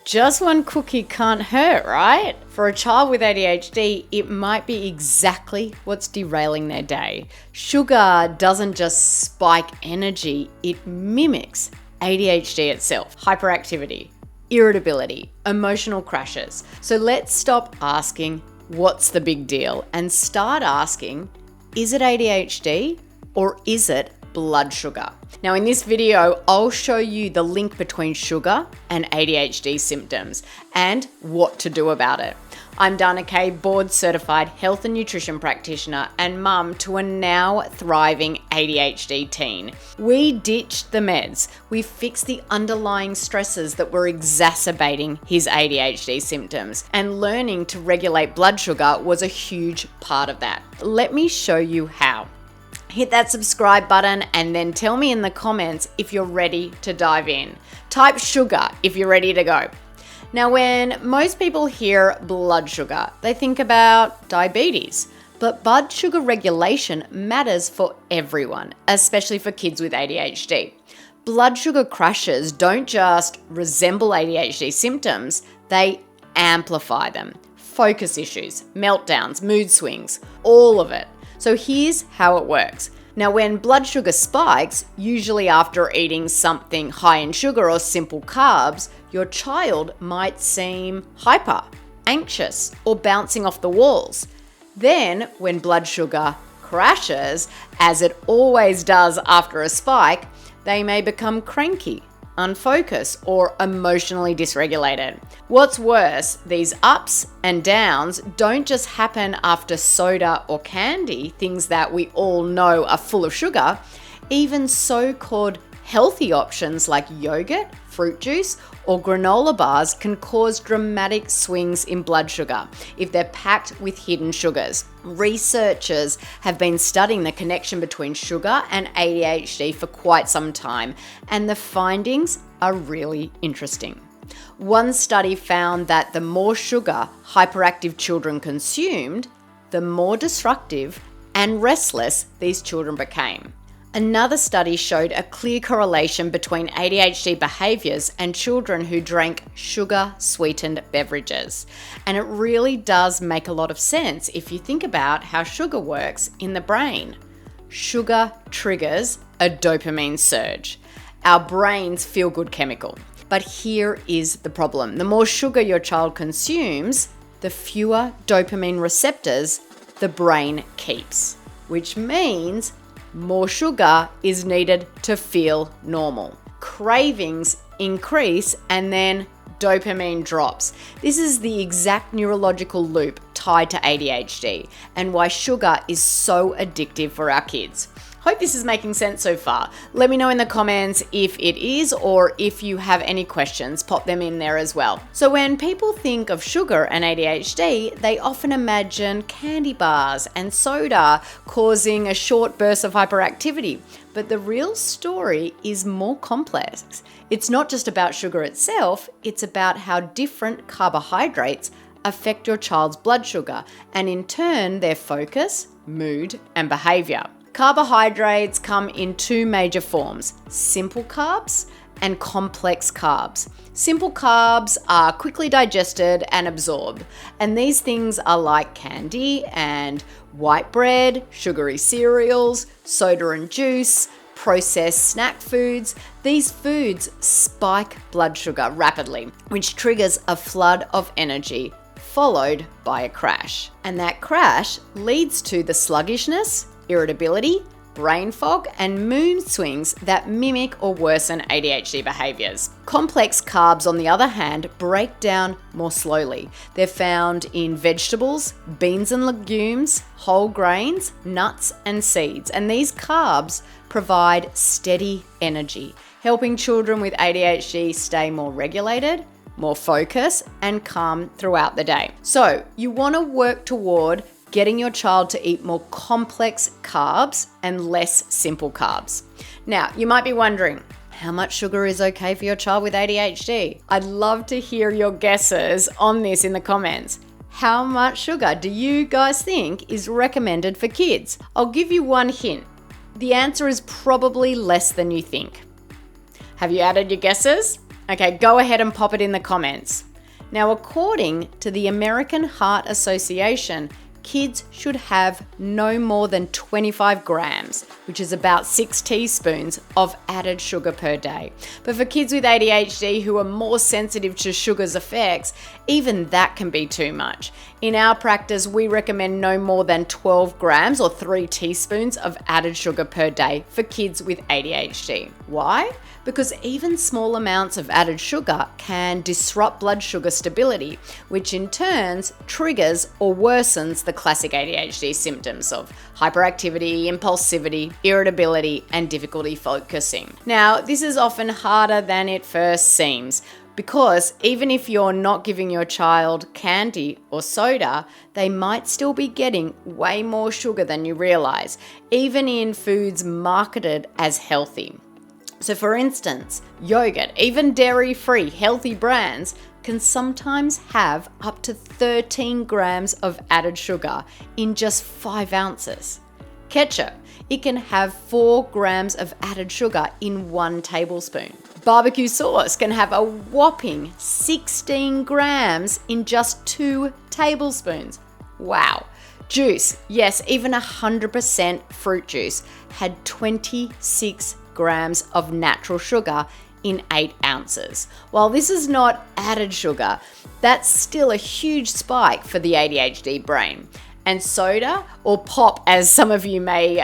Just one cookie can't hurt, right? For a child with ADHD, it might be exactly what's derailing their day. Sugar doesn't just spike energy, it mimics ADHD itself. Hyperactivity, irritability, emotional crashes. So let's stop asking, what's the big deal? And start asking, is it ADHD or is it blood sugar? Now in this video, I'll show you the link between sugar and ADHD symptoms and what to do about it. I'm Dana Kay, board certified health and nutrition practitioner and mum to a now thriving ADHD teen. We ditched the meds. We fixed the underlying stresses that were exacerbating his ADHD symptoms, and learning to regulate blood sugar was a huge part of that. Let me show you how. Hit that subscribe button and then tell me in the comments if you're ready to dive in. Type sugar if you're ready to go. Now, when most people hear blood sugar, they think about diabetes, but blood sugar regulation matters for everyone, especially for kids with ADHD. Blood sugar crashes don't just resemble ADHD symptoms, they amplify them. Focus issues, meltdowns, mood swings, all of it. So here's how it works. Now, when blood sugar spikes, usually after eating something high in sugar or simple carbs, your child might seem hyper, anxious, or bouncing off the walls. Then, when blood sugar crashes, as it always does after a spike, they may become cranky, unfocused, or emotionally dysregulated. What's worse, these ups and downs don't just happen after soda or candy, things that we all know are full of sugar. Even so-called healthy options like yogurt, fruit juice, or granola bars can cause dramatic swings in blood sugar if they're packed with hidden sugars. Researchers have been studying the connection between sugar and ADHD for quite some time, and the findings are really interesting. One study found that the more sugar hyperactive children consumed, the more destructive and restless these children became. Another study showed a clear correlation between ADHD behaviors and children who drank sugar-sweetened beverages. And it really does make a lot of sense if you think about how sugar works in the brain. Sugar triggers a dopamine surge, our brain's feel-good chemical. But here is the problem. The more sugar your child consumes, the fewer dopamine receptors the brain keeps, which means more sugar is needed to feel normal. Cravings increase and then dopamine drops. This is the exact neurological loop tied to ADHD and why sugar is so addictive for our kids. Hope this is making sense so far. Let me know in the comments if it is, or if you have any questions, pop them in there as well. So when people think of sugar and ADHD, they often imagine candy bars and soda causing a short burst of hyperactivity. But the real story is more complex. It's not just about sugar itself, it's about how different carbohydrates affect your child's blood sugar, and in turn, their focus, mood, and behavior. Carbohydrates come in two major forms: simple carbs and complex carbs. Simple carbs are quickly digested and absorbed, and these things are like candy and white bread, sugary cereals, soda and juice, processed snack foods. These foods spike blood sugar rapidly, which triggers a flood of energy, followed by a crash. And that crash leads to the sluggishness, irritability, brain fog, and mood swings that mimic or worsen ADHD behaviors. Complex carbs, on the other hand, break down more slowly. They're found in vegetables, beans and legumes, whole grains, nuts, and seeds. And these carbs provide steady energy, helping children with ADHD stay more regulated, more focused, and calm throughout the day. So you want to work toward getting your child to eat more complex carbs and less simple carbs. Now, you might be wondering, how much sugar is okay for your child with ADHD? I'd love to hear your guesses on this in the comments. How much sugar do you guys think is recommended for kids? I'll give you one hint. The answer is probably less than you think. Have you added your guesses? Okay, go ahead and pop it in the comments. Now, according to the American Heart Association, kids should have no more than 25 grams, which is about 6 teaspoons of added sugar per day. But for kids with ADHD who are more sensitive to sugar's effects, even that can be too much. In our practice, we recommend no more than 12 grams or 3 teaspoons of added sugar per day for kids with ADHD. Why? Because even small amounts of added sugar can disrupt blood sugar stability, which in turn triggers or worsens the classic ADHD symptoms of hyperactivity, impulsivity, irritability, and difficulty focusing. Now, this is often harder than it first seems, because even if you're not giving your child candy or soda, they might still be getting way more sugar than you realize, even in foods marketed as healthy. So for instance, yogurt, even dairy-free healthy brands, can sometimes have up to 13 grams of added sugar in just 5 ounces. Ketchup, it can have 4 grams of added sugar in 1 tablespoon. Barbecue sauce can have a whopping 16 grams in just 2 tablespoons. Wow. Juice, yes, even 100% fruit juice had 26 grams of natural sugar in 8 ounces. While this is not added sugar, that's still a huge spike for the ADHD brain. And soda, or pop as some of you may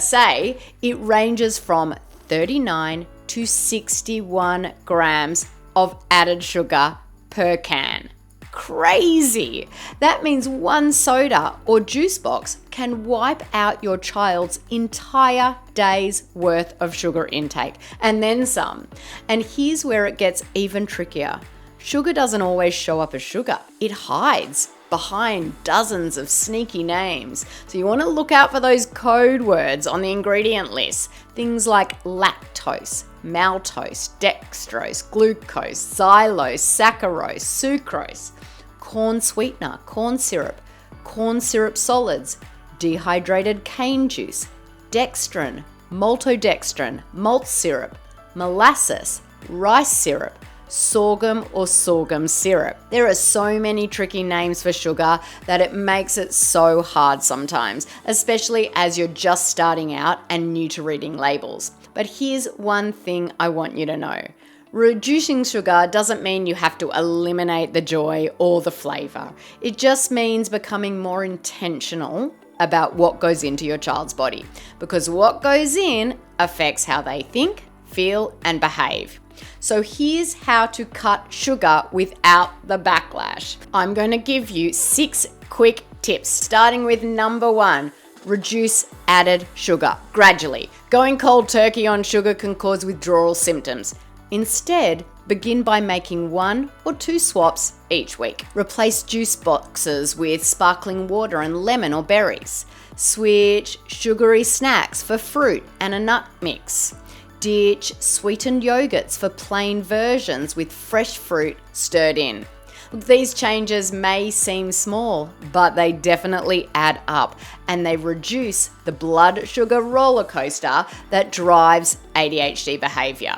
say, it ranges from 39 to 61 grams of added sugar per can. Crazy! That means 1 soda or juice box can wipe out your child's entire day's worth of sugar intake, and then some. And here's where it gets even trickier. Sugar doesn't always show up as sugar. It hides behind dozens of sneaky names. So you want to look out for those code words on the ingredient list. Things like lactose, maltose, dextrose, glucose, xylose, saccharose, sucrose, corn sweetener, corn syrup solids, dehydrated cane juice, dextrin, maltodextrin, malt syrup, molasses, rice syrup, sorghum or sorghum syrup. There are so many tricky names for sugar that it makes it so hard sometimes, especially as you're just starting out and new to reading labels. But here's one thing I want you to know. Reducing sugar doesn't mean you have to eliminate the joy or the flavor. It just means becoming more intentional about what goes into your child's body, because what goes in affects how they think, feel, and behave. So here's how to cut sugar without the backlash. I'm going to give you 6 quick tips, starting with number 1. Reduce added sugar gradually. Going cold turkey on sugar can cause withdrawal symptoms. Instead, begin by making 1 or 2 swaps each week. Replace juice boxes with sparkling water and lemon or berries. Switch sugary snacks for fruit and a nut mix. Ditch sweetened yogurts for plain versions with fresh fruit stirred in. These changes may seem small, but they definitely add up, and they reduce the blood sugar roller coaster that drives ADHD behavior.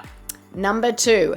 Number 2,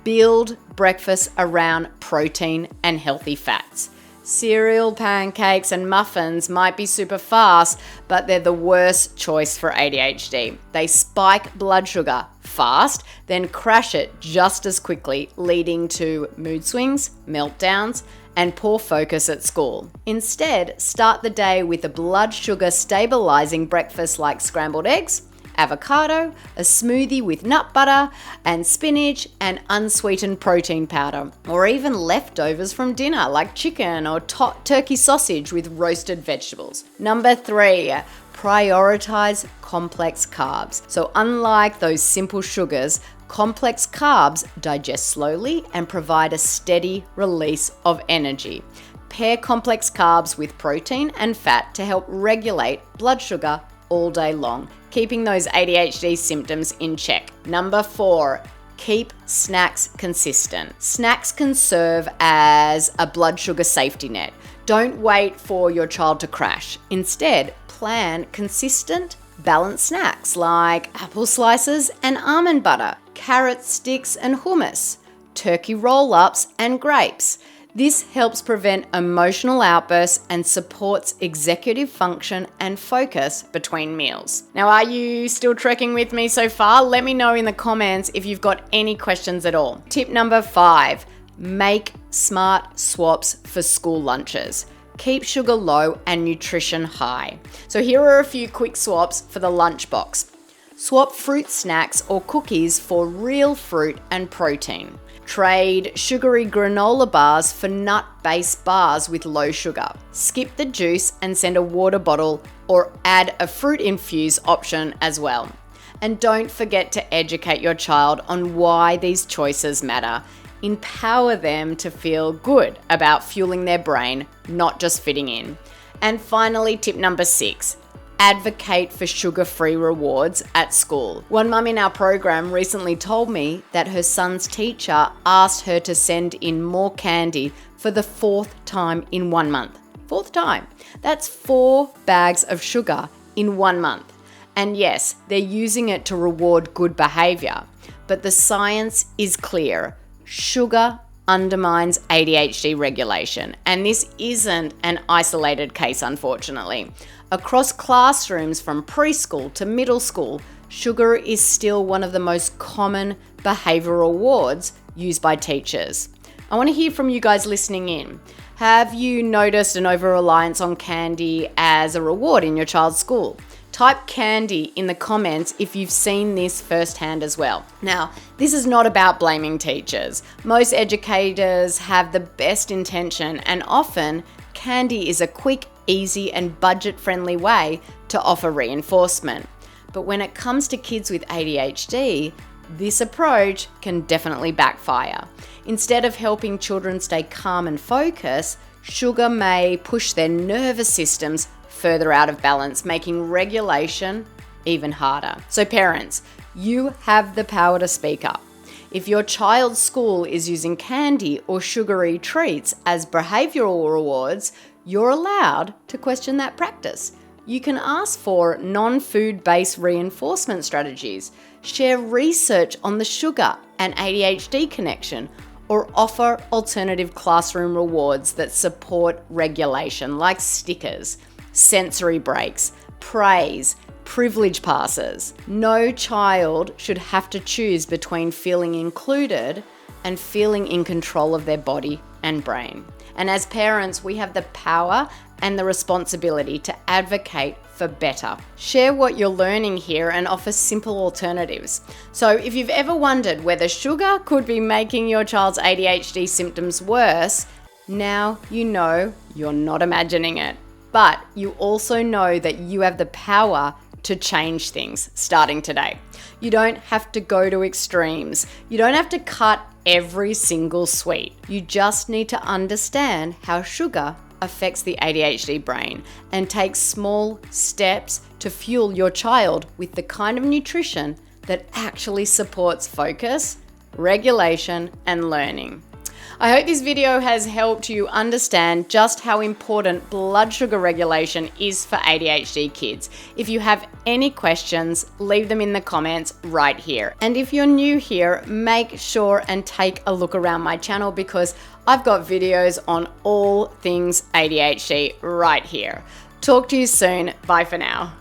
build breakfast around protein and healthy fats. Cereal, pancakes, and muffins might be super fast, but they're the worst choice for ADHD. They spike blood sugar fast, then crash it just as quickly, leading to mood swings, meltdowns, and poor focus at school. Instead, start the day with a blood sugar stabilizing breakfast like scrambled eggs, avocado, a smoothie with nut butter and spinach, and unsweetened protein powder, or even leftovers from dinner like chicken or turkey sausage with roasted vegetables. Number 3, prioritize complex carbs. So unlike those simple sugars, complex carbs digest slowly and provide a steady release of energy. Pair complex carbs with protein and fat to help regulate blood sugar all day long, keeping those ADHD symptoms in check. Number 4, keep snacks consistent. Snacks can serve as a blood sugar safety net. Don't wait for your child to crash. Instead, plan consistent, balanced snacks like apple slices and almond butter, carrot sticks and hummus, turkey roll-ups, and grapes. This helps prevent emotional outbursts and supports executive function and focus between meals. Now, are you still trekking with me so far? Let me know in the comments if you've got any questions at all. Tip number 5, make smart swaps for school lunches. Keep sugar low and nutrition high. So here are a few quick swaps for the lunchbox. Swap fruit snacks or cookies for real fruit and protein. Trade sugary granola bars for nut-based bars with low sugar. Skip the juice and send a water bottle or add a fruit-infused option as well. And don't forget to educate your child on why these choices matter. Empower them to feel good about fueling their brain, not just fitting in. And finally, tip number 6. Advocate for sugar-free rewards at school. One mum in our program recently told me that her son's teacher asked her to send in more candy for the 4th time in 1 month. 4th time. That's 4 bags of sugar in 1 month. And yes, they're using it to reward good behavior. But the science is clear. Sugar undermines ADHD regulation. And this isn't an isolated case, unfortunately. Across classrooms from preschool to middle school, sugar is still one of the most common behavioral rewards used by teachers. I want to hear from you guys listening in. Have you noticed an over-reliance on candy as a reward in your child's school? Type candy in the comments if you've seen this firsthand as well. Now, this is not about blaming teachers. Most educators have the best intention, and often candy is a quick, easy, and budget-friendly way to offer reinforcement. But when it comes to kids with ADHD, this approach can definitely backfire. Instead of helping children stay calm and focused, sugar may push their nervous systems further out of balance, making regulation even harder. So parents, you have the power to speak up. If your child's school is using candy or sugary treats as behavioral rewards, you're allowed to question that practice. You can ask for non-food-based reinforcement strategies, share research on the sugar and ADHD connection, or offer alternative classroom rewards that support regulation, like stickers, sensory breaks, praise, privilege passes. No child should have to choose between feeling included and feeling in control of their body and brain. And as parents, we have the power and the responsibility to advocate for better. Share what you're learning here and offer simple alternatives. So if you've ever wondered whether sugar could be making your child's ADHD symptoms worse, now you know you're not imagining it. But you also know that you have the power to change things starting today. You don't have to go to extremes. You don't have to cut every single sweet. You just need to understand how sugar affects the ADHD brain and take small steps to fuel your child with the kind of nutrition that actually supports focus, regulation, and learning. I hope this video has helped you understand just how important blood sugar regulation is for ADHD kids. If you have any questions, leave them in the comments right here. And if you're new here, make sure and take a look around my channel because I've got videos on all things ADHD right here. Talk to you soon. Bye for now.